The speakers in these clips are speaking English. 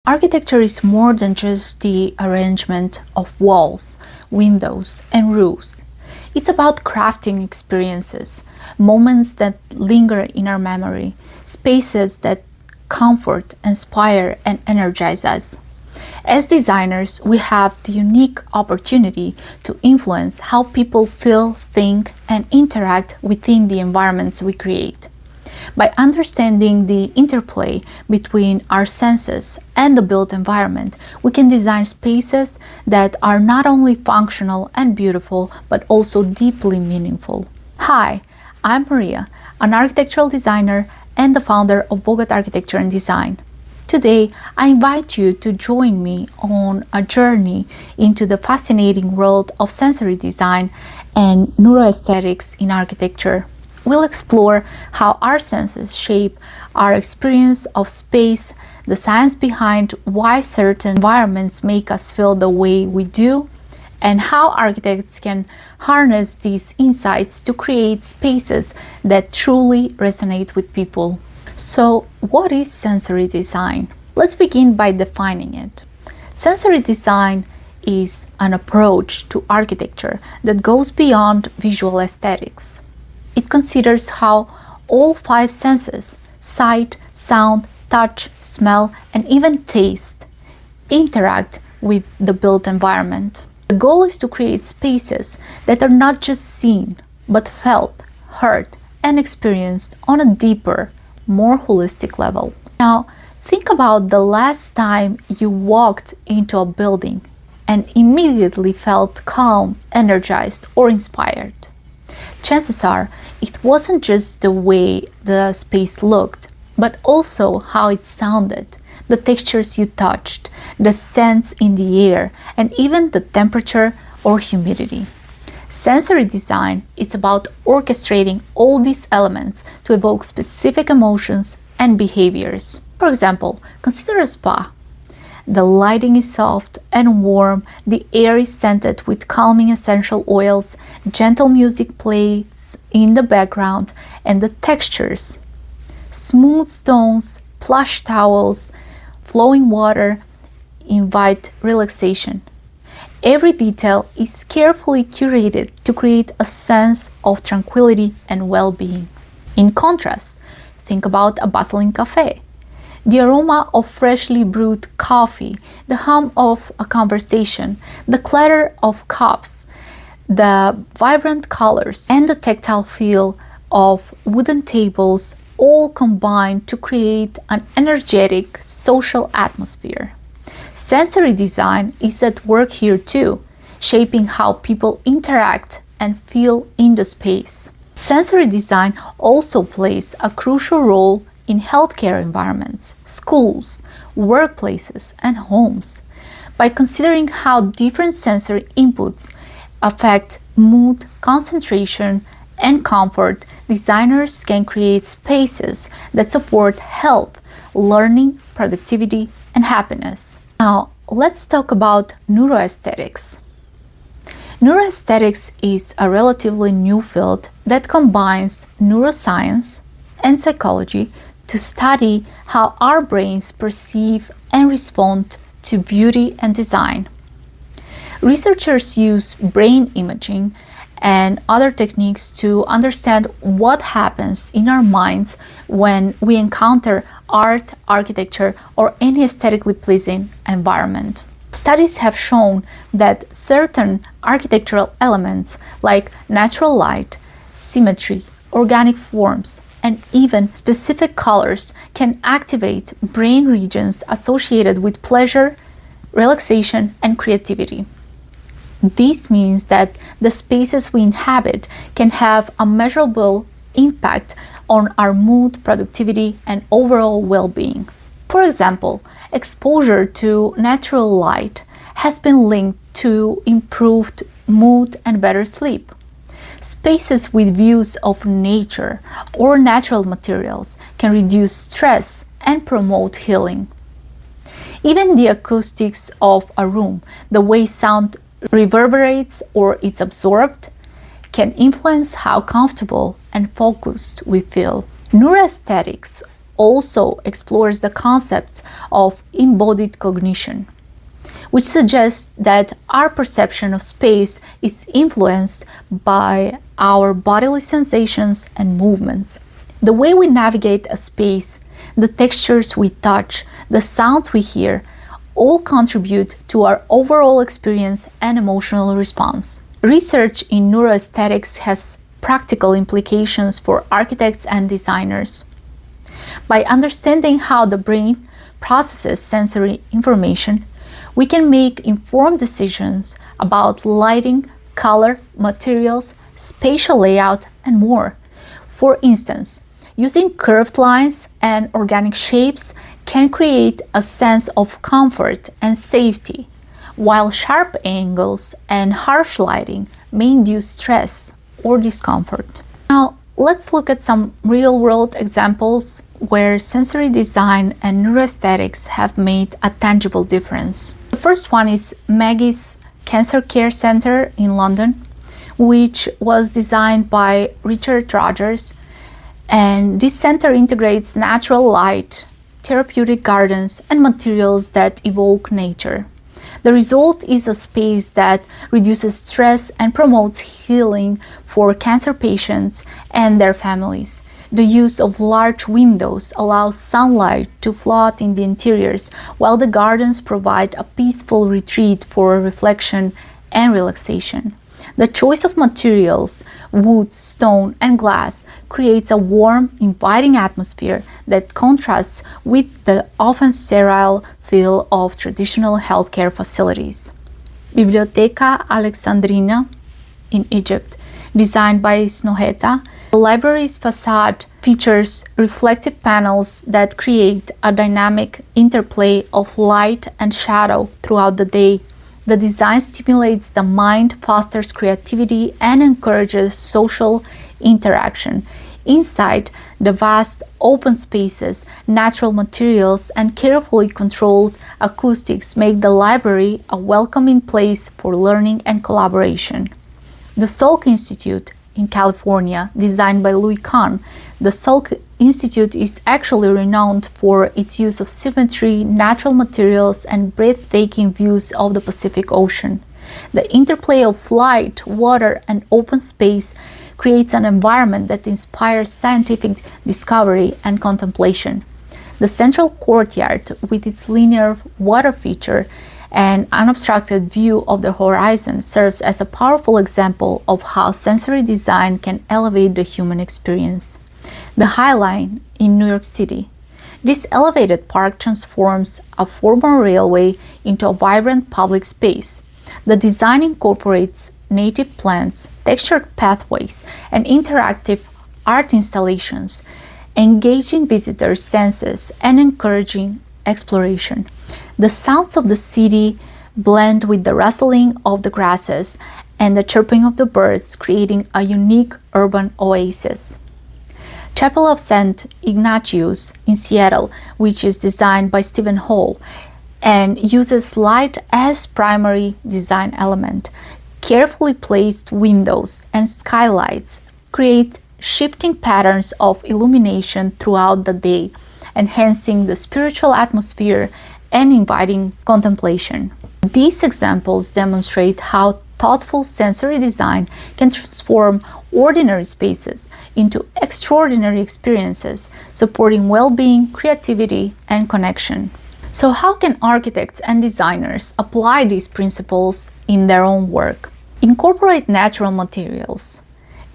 Architecture is more than just the arrangement of walls, windows, and roofs. It's about crafting experiences, moments that linger in our memory, spaces that comfort, inspire, and energize us. As designers, we have the unique opportunity to influence how people feel, think, and interact within the environments we create. By understanding the interplay between our senses and the built environment, we can design spaces that are not only functional and beautiful, but also deeply meaningful. Hi, I'm Maria, an architectural designer and the founder of Bogota Architecture and Design. Today, I invite you to join me on a journey into the fascinating world of sensory design and neuroaesthetics in architecture. We'll explore how our senses shape our experience of space, the science behind why certain environments make us feel the way we do, and how architects can harness these insights to create spaces that truly resonate with people. So, what is sensory design? Let's begin by defining it. Sensory design is an approach to architecture that goes beyond visual aesthetics. It considers how all five senses, sight, sound, touch, smell, and even taste, interact with the built environment. The goal is to create spaces that are not just seen, but felt, heard, and experienced on a deeper, more holistic level. Now, think about the last time you walked into a building and immediately felt calm, energized, or inspired. Chances are it wasn't just the way the space looked, but also how it sounded, the textures you touched, the scents in the air, and even the temperature or humidity. Sensory design is about orchestrating all these elements to evoke specific emotions and behaviors. For example, consider a spa. The lighting is soft and warm, the air is scented with calming essential oils, gentle music plays in the background, and the textures, smooth stones, plush towels, flowing water, invite relaxation. Every detail is carefully curated to create a sense of tranquility and well-being. In contrast, think about a bustling cafe. The aroma of freshly brewed coffee, the hum of a conversation, the clatter of cups, the vibrant colors, and the tactile feel of wooden tables all combine to create an energetic social atmosphere. Sensory design is at work here too, shaping how people interact and feel in the space. Sensory design also plays a crucial role in healthcare environments, schools, workplaces, and homes. By considering how different sensory inputs affect mood, concentration, and comfort, designers can create spaces that support health, learning, productivity, and happiness. Now, let's talk about neuroaesthetics. Neuroaesthetics is a relatively new field that combines neuroscience and psychology to study how our brains perceive and respond to beauty and design. Researchers use brain imaging and other techniques to understand what happens in our minds when we encounter art, architecture, or any aesthetically pleasing environment. Studies have shown that certain architectural elements like natural light, symmetry, organic forms, and even specific colors can activate brain regions associated with pleasure, relaxation, and creativity. This means that the spaces we inhabit can have a measurable impact on our mood, productivity, and overall well-being. For example, exposure to natural light has been linked to improved mood and better sleep. Spaces with views of nature or natural materials can reduce stress and promote healing. Even the acoustics of a room, the way sound reverberates or is absorbed, can influence how comfortable and focused we feel. Neuroaesthetics also explores the concepts of embodied cognition, which suggests that our perception of space is influenced by our bodily sensations and movements. The way we navigate a space, the textures we touch, the sounds we hear, all contribute to our overall experience and emotional response. Research in neuroaesthetics has practical implications for architects and designers. By understanding how the brain processes sensory information, we can make informed decisions about lighting, color, materials, spatial layout, and more. For instance, using curved lines and organic shapes can create a sense of comfort and safety, while sharp angles and harsh lighting may induce stress or discomfort. Now, let's look at some real-world examples where sensory design and neuroaesthetics have made a tangible difference. The first one is Maggie's Cancer Care Centre in London, which was designed by Richard Rogers. And this center integrates natural light, therapeutic gardens, and materials that evoke nature. The result is a space that reduces stress and promotes healing for cancer patients and their families. The use of large windows allows sunlight to flood in the interiors, while the gardens provide a peaceful retreat for reflection and relaxation. The choice of materials, wood, stone, and glass, creates a warm, inviting atmosphere that contrasts with the often sterile feel of traditional healthcare facilities. Biblioteca Alexandrina in Egypt, designed by Snoheta, the library's facade features reflective panels that create a dynamic interplay of light and shadow throughout the day. The design stimulates the mind, fosters creativity, and encourages social interaction. Inside the vast open spaces, natural materials, and carefully controlled acoustics make the library a welcoming place for learning and collaboration. The Salk Institute in California, designed by Louis Kahn, the Salk Institute is actually renowned for its use of symmetry, natural materials, and breathtaking views of the Pacific Ocean. The interplay of light, water, and open space creates an environment that inspires scientific discovery and contemplation. The central courtyard, with its linear water feature and unobstructed view of the horizon, serves as a powerful example of how sensory design can elevate the human experience. The High Line in New York City. This elevated park transforms a former railway into a vibrant public space. The design incorporates native plants, textured pathways, and interactive art installations, engaging visitors' senses and encouraging exploration. The sounds of the city blend with the rustling of the grasses and the chirping of the birds, creating a unique urban oasis. Chapel of St. Ignatius in Seattle, which is designed by Stephen Hall and uses light as primary design element. Carefully placed windows and skylights create shifting patterns of illumination throughout the day, enhancing the spiritual atmosphere and inviting contemplation. These examples demonstrate how thoughtful sensory design can transform ordinary spaces into extraordinary experiences, supporting well-being, creativity, and connection. So how can architects and designers apply these principles in their own work? Incorporate natural materials.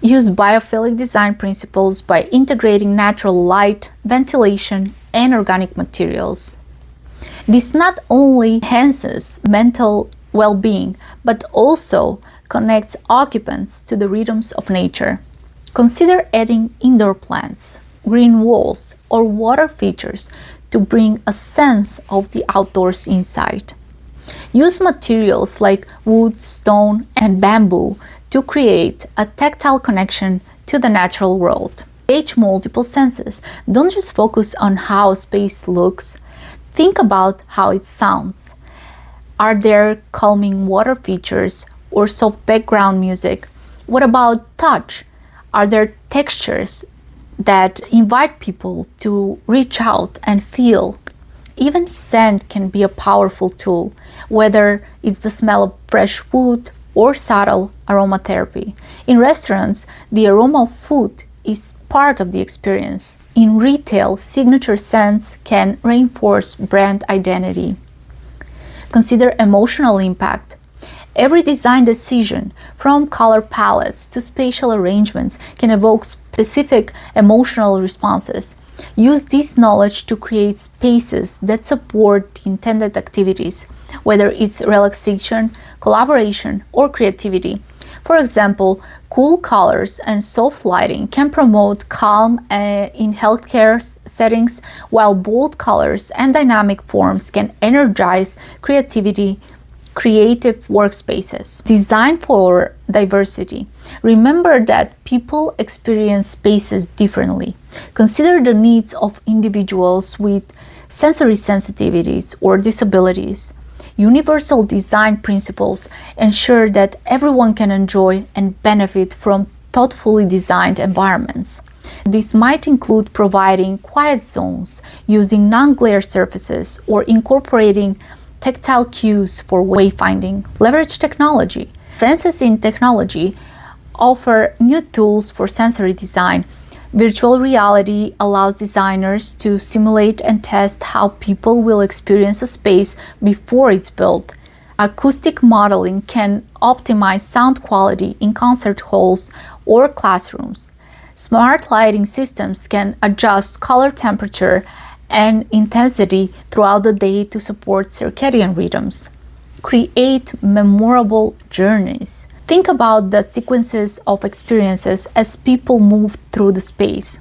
Use biophilic design principles by integrating natural light, ventilation, and organic materials. This not only enhances mental well-being, but also connects occupants to the rhythms of nature. Consider adding indoor plants, green walls, or water features to bring a sense of the outdoors inside. Use materials like wood, stone, and bamboo to create a tactile connection to the natural world. Engage multiple senses. Don't just focus on how a space looks. Think about how it sounds. Are there calming water features or soft background music? What about touch? Are there textures that invite people to reach out and feel. Even scent can be a powerful tool, whether it's the smell of fresh wood or subtle aromatherapy. In restaurants, the aroma of food is part of the experience. In retail, signature scents can reinforce brand identity. Consider emotional impact. Every design decision, from color palettes to spatial arrangements, can evoke specific emotional responses. Use this knowledge to create spaces that support the intended activities, whether it's relaxation, collaboration, or creativity. For example, cool colors and soft lighting can promote calm in healthcare settings, while bold colors and dynamic forms can energize creative workspaces. Design for diversity. Remember that people experience spaces differently. Consider the needs of individuals with sensory sensitivities or disabilities. Universal design principles ensure that everyone can enjoy and benefit from thoughtfully designed environments. This might include providing quiet zones, using non-glare surfaces, or incorporating tactile cues for wayfinding. Leverage technology. Advances in technology offer new tools for sensory design. Virtual reality allows designers to simulate and test how people will experience a space before it's built. Acoustic modeling can optimize sound quality in concert halls or classrooms. Smart lighting systems can adjust color temperature and intensity throughout the day to support circadian rhythms. Create memorable journeys. Think about the sequences of experiences as people move through the space.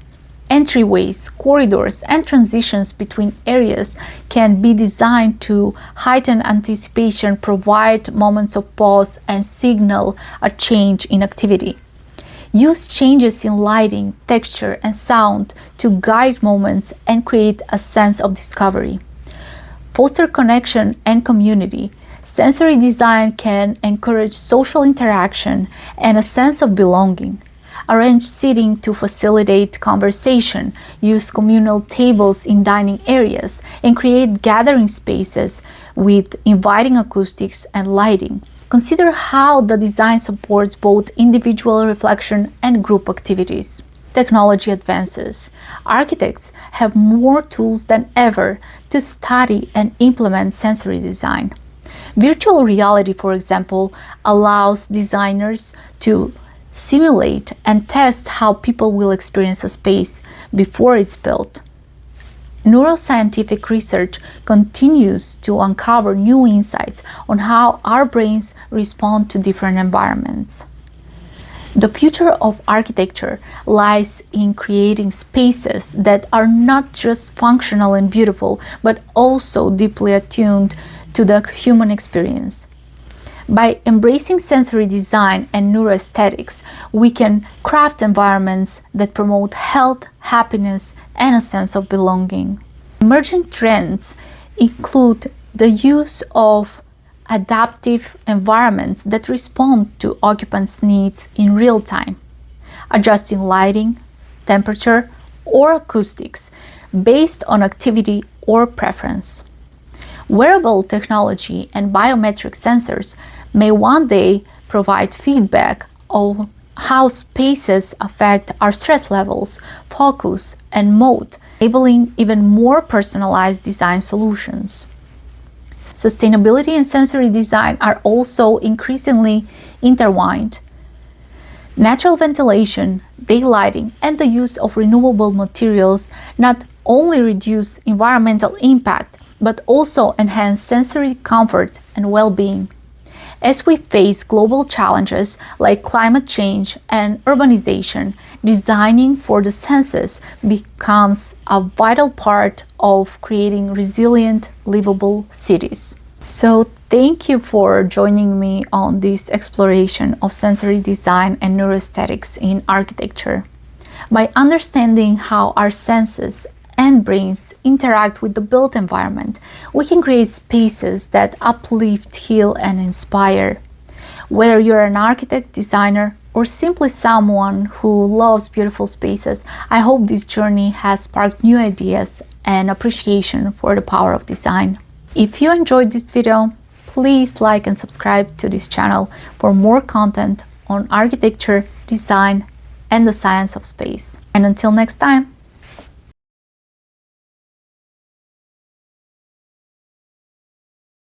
Entryways, corridors, and transitions between areas can be designed to heighten anticipation, provide moments of pause, and signal a change in activity. Use changes in lighting, texture, and sound to guide moments and create a sense of discovery. Foster connection and community. Sensory design can encourage social interaction and a sense of belonging. Arrange seating to facilitate conversation, use communal tables in dining areas, and create gathering spaces with inviting acoustics and lighting. Consider how the design supports both individual reflection and group activities. Technology advances. Architects have more tools than ever to study and implement sensory design. Virtual reality, for example, allows designers to simulate and test how people will experience a space before it's built. Neuroscientific research continues to uncover new insights on how our brains respond to different environments. The future of architecture lies in creating spaces that are not just functional and beautiful, but also deeply attuned to the human experience. By embracing sensory design and neuroaesthetics, we can craft environments that promote health, happiness, and a sense of belonging. Emerging trends include the use of adaptive environments that respond to occupants' needs in real time, adjusting lighting, temperature, or acoustics based on activity or preference. Wearable technology and biometric sensors may one day provide feedback on how spaces affect our stress levels, focus, and mood, enabling even more personalized design solutions. Sustainability and sensory design are also increasingly intertwined. Natural ventilation, daylighting, and the use of renewable materials not only reduce environmental impact, but also enhance sensory comfort and well-being. As we face global challenges like climate change and urbanization, designing for the senses becomes a vital part of creating resilient, livable cities. So thank you for joining me on this exploration of sensory design and neuroaesthetics in architecture. By understanding how our senses and brains interact with the built environment, we can create spaces that uplift, heal, and inspire. Whether you're an architect, designer, or simply someone who loves beautiful spaces, I hope this journey has sparked new ideas and appreciation for the power of design. If you enjoyed this video, please like and subscribe to this channel for more content on architecture, design, and the science of space. And until next time,